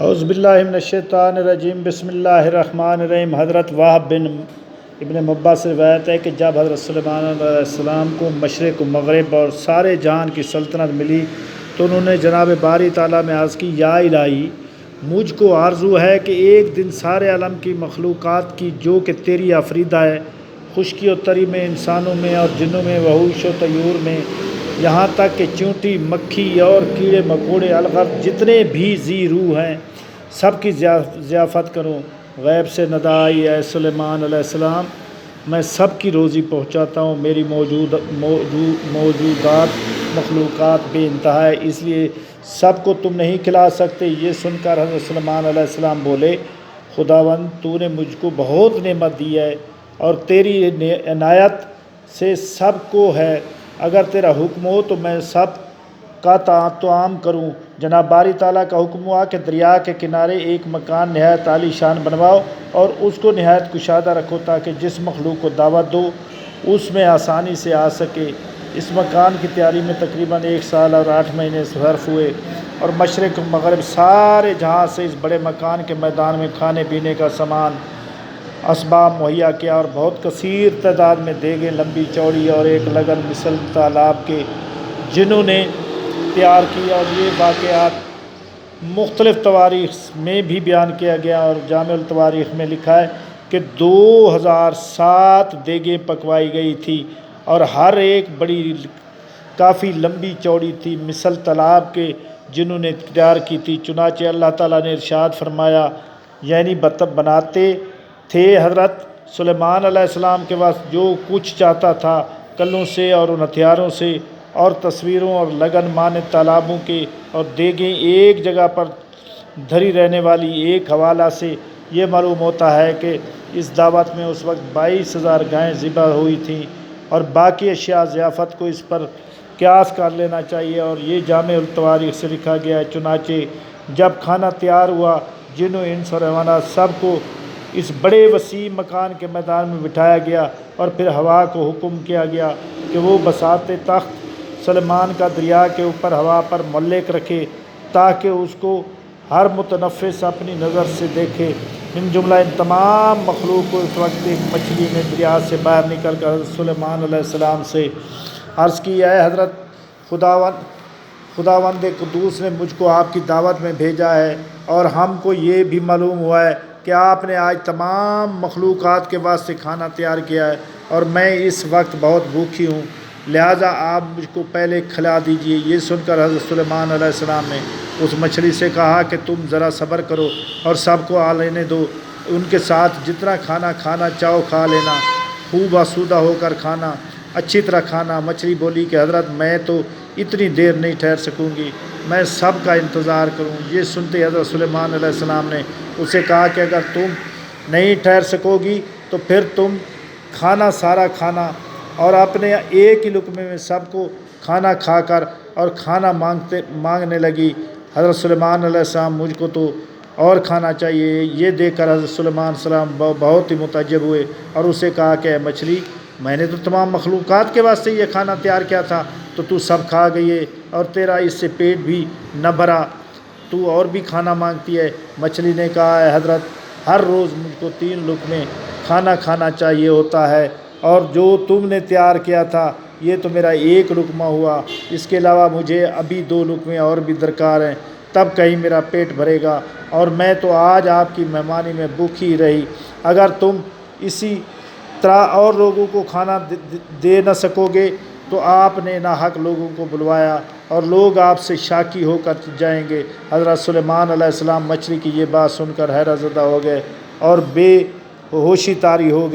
اعوذ باللہ من الشیطان الرجیم بسم اللہ الرحمن الرحیم۔ حضرت وہب بن ابن مبا سے روایت ہے کہ جب حضرت سلیمان علیہ السلام کو مشرق و مغرب اور سارے جہان کی سلطنت ملی تو انہوں نے جناب باری تعالیٰ میں عرض کی، یا الہی، مجھ کو آرزو ہے کہ ایک دن سارے عالم کی مخلوقات کی جو کہ تیری آفریدہ ہے، خشکی و تری میں، انسانوں میں اور جنوں میں، وحوش و طیور میں، یہاں تک کہ چونٹی، مکھی اور کیڑے مکوڑے الغرض جتنے بھی ذی روح ہیں، سب کی ضیافت کروں۔ غیب سے ندا آئی، اے سلیمان علیہ السلام، میں سب کی روزی پہنچاتا ہوں، میری موجودات مخلوقات بے انتہا ہے، اس لیے سب کو تم نہیں کھلا سکتے۔ یہ سن کر حضرت سلیمان علیہ السلام بولے، خداوند، تو نے مجھ کو بہت نعمت دی ہے اور تیری عنایت سے سب کو ہے، اگر تیرا حکم ہو تو میں سب کا طعام کروں۔ جناب باری تعالیٰ کا حکم ہوا کہ دریا کے کنارے ایک مکان نہایت عالی شان بنواؤ اور اس کو نہایت کشادہ رکھو تاکہ جس مخلوق کو دعوت دو اس میں آسانی سے آ سکے۔ اس مکان کی تیاری میں تقریباً 1 سال اور 8 مہینے صرف ہوئے اور مشرق و مغرب سارے جہاں سے اس بڑے مکان کے میدان میں کھانے پینے کا سامان اسباب مہیا کیا اور بہت کثیر تعداد میں دیگیں لمبی چوڑی اور ایک لگن مثل تالاب کے جنہوں نے تیار کی، اور یہ واقعات مختلف تواریخ میں بھی بیان کیا گیا اور جامع التواریخ میں لکھا ہے کہ 2007 دیگیں پکوائی گئی تھی اور ہر ایک بڑی کافی لمبی چوڑی تھی مثل تالاب کے جنہوں نے تیار کی تھی۔ چنانچہ اللہ تعالیٰ نے ارشاد فرمایا، یعنی بناتے تھے حضرت سلیمان علیہ السلام کے پاس جو کچھ چاہتا تھا، کلوں سے اور ان ہتھیاروں سے اور تصویروں اور لگن مانند تالابوں کے اور دیگیں ایک جگہ پر دھری رہنے والی ایک حوالہ سے یہ معلوم ہوتا ہے کہ اس دعوت میں اس وقت 22,000 گائیں ذبح ہوئی تھیں اور باقی اشیاء ضیافت کو اس پر قیاس کر لینا چاہیے، اور یہ جامع التواریخ سے لکھا گیا ہے۔ چنانچہ جب کھانا تیار ہوا، جن و انس اور حیوانات سب کو اس بڑے وسیع مکان کے میدان میں بٹھایا گیا اور پھر ہوا کو حکم کیا گیا کہ وہ بساط تخت سلیمان کا دریا کے اوپر ہوا پر معلق رکھے تاکہ اس کو ہر متنفس اپنی نظر سے دیکھے۔ من جملہ ان تمام مخلوق کو اس وقت ایک مچھلی نے دریا سے باہر نکل کر حضرت سلیمان علیہ السلام سے عرض کی، اے حضرت خداوند قدوس نے مجھ کو آپ کی دعوت میں بھیجا ہے اور ہم کو یہ بھی معلوم ہوا ہے کہ آپ نے آج تمام مخلوقات کے واسطے کھانا تیار کیا ہے اور میں اس وقت بہت بھوکی ہوں، لہٰذا آپ مجھ کو پہلے کھلا دیجئے۔ یہ سن کر حضرت سلیمان علیہ السلام نے اس مچھلی سے کہا کہ تم ذرا صبر کرو اور سب کو آ لینے دو، ان کے ساتھ جتنا کھانا کھانا چاہو کھا لینا، خوب آسودہ ہو کر کھانا، اچھی طرح کھانا۔ مچھلی بولی کہ حضرت میں تو اتنی دیر نہیں ٹھہر سکوں گی، میں سب کا انتظار کروں۔ یہ سنتے حضرت سلیمان علیہ السلام نے اسے کہا کہ اگر تم نہیں ٹھہر سکو گی تو پھر تم کھانا سارا کھانا اور اپنے ایک ہی لقمے میں سب کو کھانا کھا کر اور کھانا مانگنے لگی۔ حضرت سلیمان علیہ السلام، مجھ کو تو اور کھانا چاہیے۔ یہ دیکھ کر حضرت سلیمان علیہ السلام بہت ہی متعجب ہوئے اور اسے کہا کہ اے مچھلی، میں نے تو تمام مخلوقات کے واسطے یہ کھانا تیار کیا تھا تو سب کھا گئی ہے اور تیرا اس سے پیٹ بھی نہ بھرا، تو اور بھی کھانا مانگتی ہے۔ مچھلی نے کہا، اے حضرت، ہر روز مجھ کو 3 لقمے کھانا کھانا چاہیے ہوتا ہے اور جو تم نے تیار کیا تھا یہ تو میرا 1 لقمہ ہوا، اس کے علاوہ مجھے ابھی 2 لقمے اور بھی درکار ہیں، تب کہیں میرا پیٹ بھرے گا، اور میں تو آج آپ کی مہمانی میں بھوکی رہی۔ اگر تم اسی طرح اور لوگوں کو کھانا دے نہ سکو گے تو آپ نے ناحق لوگوں کو بلوایا اور لوگ آپ سے شاکی ہو کر جائیں گے۔ حضرت سلیمان علیہ السلام مچھلی کی یہ بات سن کر حیرت زدہ ہو گئے اور بے ہوشی طاری ہو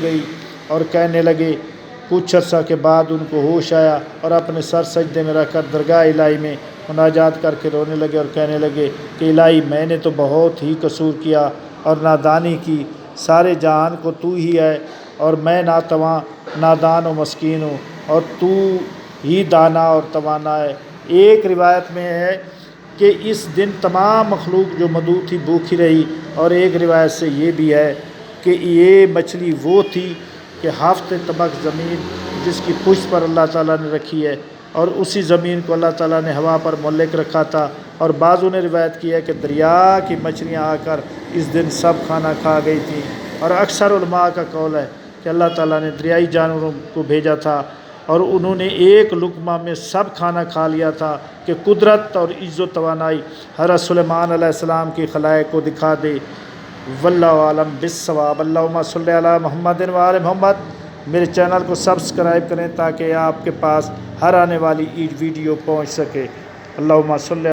گئی اور کہنے لگے۔ کچھ عرصہ کے بعد ان کو ہوش آیا اور اپنے سر سجدے میں رکھ کر درگاہ الہی میں مناجات کر کے رونے لگے اور کہنے لگے کہ الہی، میں نے تو بہت ہی قصور کیا اور نادانی کی، سارے جہان کو تو ہی ہے اور میں ناتواں، نادان و مسکین ہوں، اور تو ہی دانا اور توانا ہے۔ ایک روایت میں ہے کہ اس دن تمام مخلوق جو مدعو تھی بھوکی رہی، اور ایک روایت سے یہ بھی ہے کہ یہ مچھلی وہ تھی کہ 7 طبق زمین جس کی پشت پر اللہ تعالیٰ نے رکھی ہے، اور اسی زمین کو اللہ تعالیٰ نے ہوا پر معلق رکھا تھا اور بعضوں نے روایت کی ہے کہ دریا کی مچھلیاں آ کر اس دن سب کھانا کھا گئی تھیں، اور اکثر علماء کا قول ہے کہ اللہ تعالیٰ نے دریائی جانوروں کو بھیجا تھا اور انہوں نے ایک لقمہ میں سب کھانا کھا لیا تھا کہ قدرت اور عز و توانائی حضرت سلیمان علیہ السلام کی خلائق کو دکھا دے۔ واللہ عالم بالصواب۔ اللہم صلی علی محمد و آل محمد۔ میرے چینل کو سبسکرائب کریں تاکہ آپ کے پاس ہر آنے والی ویڈیو پہنچ سکے۔ اللہم صلی